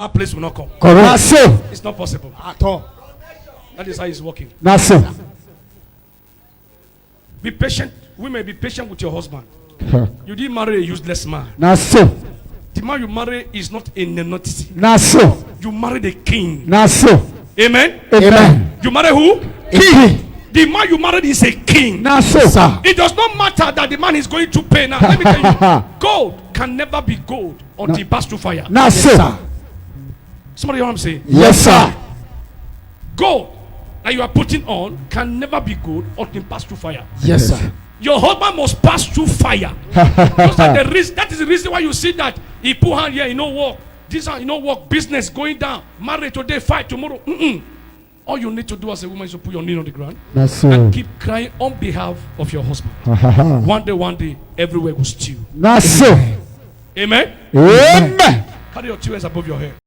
Our place will not come. Correct. It's not possible At all. That is how it's working. That's so. Be patient. Women, be patient with your husband. You didn't marry a useless man. That's so. The man you marry is not a nonentity. That's so. You married a king. That's so. Amen. Amen. You marry who? King. The man you married is a king. That's so. Sir. It does not matter that the man is going to pay. Now let me tell you, gold can never be gold until it passes through fire. That's so. Somebody hear what I'm saying? Yes, sir. Gold that you are putting on can never be gold until it passes through fire. Yes, sir. Your husband must pass through fire. That is the reason why you see that he put hand here, he no work. This one, you know, work, business going down. Married today, fight tomorrow. All you need to do as a woman is to put your knee on the ground and keep crying on behalf of your husband. One day, everywhere will steal. That's so. Amen. Amen. Carry your tears above your head.